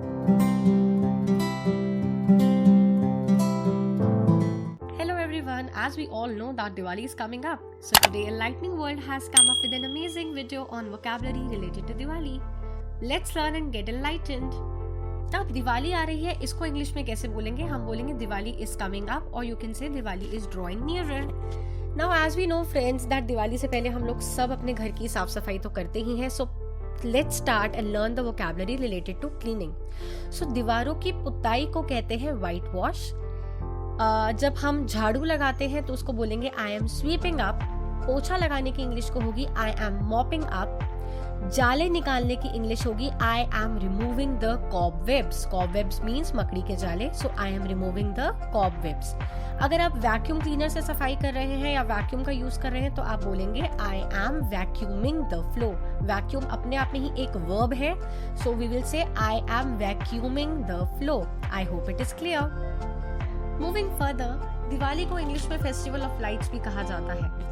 Hello everyone, as we all know that Diwali is coming up. So today Enlightening World has come up with an amazing video on vocabulary related to Diwali. Let's learn and get enlightened. तब दिवाली आ रही है, इसको English में कैसे बोलेंगे? हम बोलेंगे Diwali is coming up और you can say Diwali is drawing nearer. Now as we know friends that Diwali से पहले हम लोग सब अपने घर की साफ सफाई तो करते ही हैं। So let's start and learn the vocabulary related to cleaning. So दीवारों की पुताई को कहते हैं व्हाइट वॉश। जब हम झाड़ू लगाते हैं तो उसको बोलेंगे आई एम स्वीपिंग अप। पोछा लगाने की इंग्लिश को होगी आई एम मॉपिंग अप। जाले निकालने की इंग्लिश होगी I am removing the cobwebs. Cobwebs means मकड़ी के जाले, so I am removing the cobwebs. अगर आप वैक्यूम क्लीनर से सफाई कर रहे हैं या वैक्यूम का यूज कर रहे हैं तो आप बोलेंगे आई am vacuuming the floor. Vacuum अपने आप में ही एक वर्ब है, सो we will say I am vacuuming the floor. I hope it is clear. Moving further, Diwali को इंग्लिश में फेस्टिवल ऑफ लाइट्स भी कहा जाता है।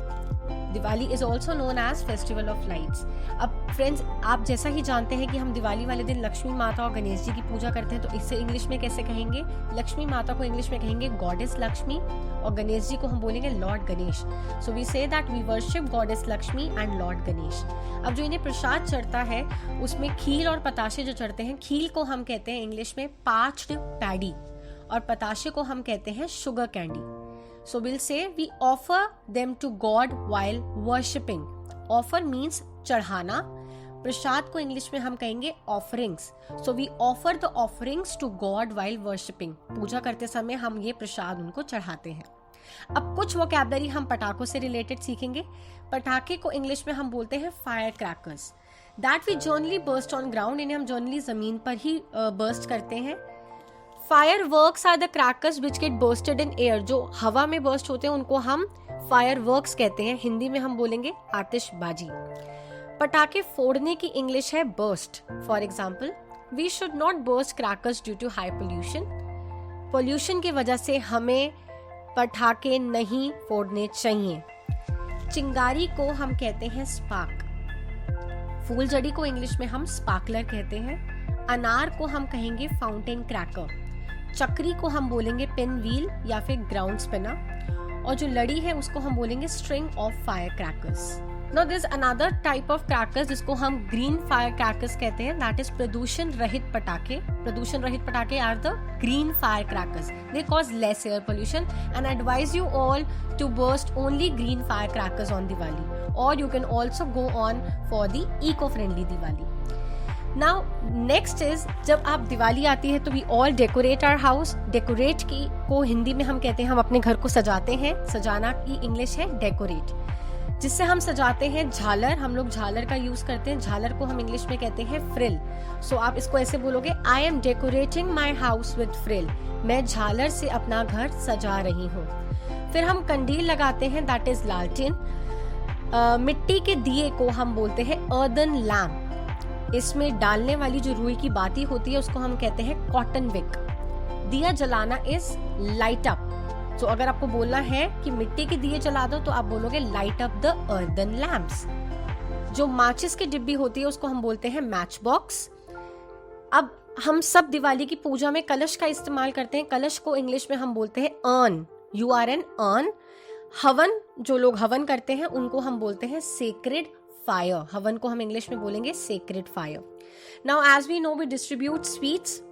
Diwali is also known as festival of lights. अब फ्रेंड्स, आप जैसा ही जानते हैं कि हम दिवाली वाले दिन लक्ष्मी माता और गणेश जी की पूजा करते हैं, तो इससे इंग्लिश में कैसे कहेंगे? लक्ष्मी माता को इंग्लिश में कहेंगे गॉडेस लक्ष्मी और गणेश जी को हम बोलेंगे lord Ganesh. So we say that we worship goddess Lakshmi and lord Ganesh. अब जो इन्हें प्रसाद चढ़ता है उसमें खील और पताशे जो चढ़ते हैं, खील को हम कहते हैं इंग्लिश में पाच्ड पैडी और पताशे को हम कहते हैं sugar candy. So we'll say we offer them to God while worshipping. Offer means चढ़ाना। प्रसाद को इंग्लिश में हम कहेंगे offerings. So we offer the offerings to God while worshipping. पूजा करते समय हम ये प्रसाद उनको चढ़ाते हैं। अब कुछ वोकैबुलरी हम पटाखों से रिलेटेड सीखेंगे। पटाखे को इंग्लिश में हम बोलते हैं fire crackers. That we generally burst on ground. इन्हें हम जनरली जमीन पर ही बर्स्ट करते हैं। Fireworks are the crackers which get bursted in air. जो हवा में बर्स्ट होते हैं उनको हम फायरवर्क्स कहते हैं। हिंदी में हम बोलेंगे आतिशबाजी। पटाखे फोड़ने की इंग्लिश है burst. For example, we should not burst crackers due to high pollution. Pollution की वजह से हमें पटाखे नहीं फोड़ने चाहिए। चिंगारी को हम कहते हैं स्पार्क। फूलझड़ी को इंग्लिश में हम स्पार्कलर कहते हैं। अनार को हम कहेंगे फाउंटेन क्रैकर। चक्री को हम बोलेंगे पिन व्हील या फिर ग्राउंड स्पिनर। और जो लड़ी है उसको हम बोलेंगे string of fire crackers. Now there is another type of crackers जिसको हम ग्रीन फायर क्रैकर्स कहते हैं। दैट इज प्रदूषण रहित पटाखे। प्रदूषण रहित पटाखे are the green fire crackers. They cause less air pollution and advise you all to burst only green fire crackers on Diwali, और you can also go on for the eco friendly Diwali. Now next is, जब आप दिवाली आती है तो we all decorate our house. Decorate की को हिंदी में हम कहते हैं हम अपने घर को सजाते हैं। सजाना की इंग्लिश है डेकोरेट। जिससे हम सजाते हैं झालर। हम लोग झालर का यूज करते हैं। झालर को हम इंग्लिश में कहते हैं फ्रिल। सो आप इसको ऐसे बोलोगे I am decorating my house with frill. मैं झालर से अपना घर सजा रही हूँ। फिर हम कंडील लगाते हैं, दैट इज लालटेन। मिट्टी के दिए को हम बोलते हैं अर्दन लैम्प। इसमें डालने वाली जो रुई की बाती होती है उसको हम कहते हैं कॉटन विक। दिया जलाना इज लाइट अप। तो अगर आपको बोलना है कि मिट्टी के दिए जला दो तो आप बोलोगे light up the earthen lamps. जो माचिस की डिब्बी होती है उसको हम बोलते हैं मैच बॉक्स। अब हम सब दिवाली की पूजा में कलश का इस्तेमाल करते हैं। कलश को इंग्लिश में हम बोलते हैं urn. U R N urn. हवन, जो लोग हवन करते हैं उनको हम बोलते हैं सेक्रेड फायर। हवन को हम इंग्लिश में बोलेंगे sacred fire. Now as we know we distribute sweets.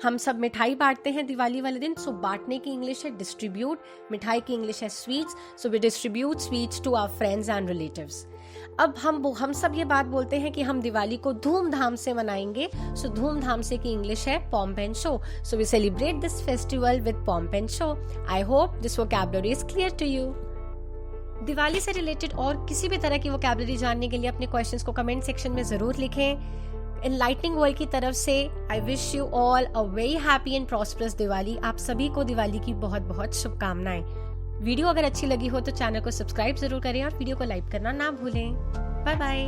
हम सब मिठाई बांटते हैं दिवाली वाले दिन। सो बांटने की इंग्लिश है डिस्ट्रीब्यूट। मिठाई की इंग्लिश है sweets. So we distribute sweets to our friends and relatives. अब हम सब ये बात बोलते हैं कि हम दिवाली को धूमधाम से मनाएंगे। सो धूमधाम से की इंग्लिश है pomp and show. So we celebrate this festival with pomp and show. I hope this vocabulary is clear to you. Diwali से रिलेटेड और किसी भी तरह की वोकैबुलरी जानने के लिए अपने क्वेश्चंस को कमेंट सेक्शन में जरूर लिखें। एनलाइटनिंग वर्ल्ड की तरफ से I wish you all a very happy and prosperous Diwali. आप सभी को दिवाली की बहुत बहुत शुभकामनाएं। वीडियो अगर अच्छी लगी हो तो चैनल को सब्सक्राइब जरूर करें और वीडियो को लाइक करना ना भूलें। Bye bye.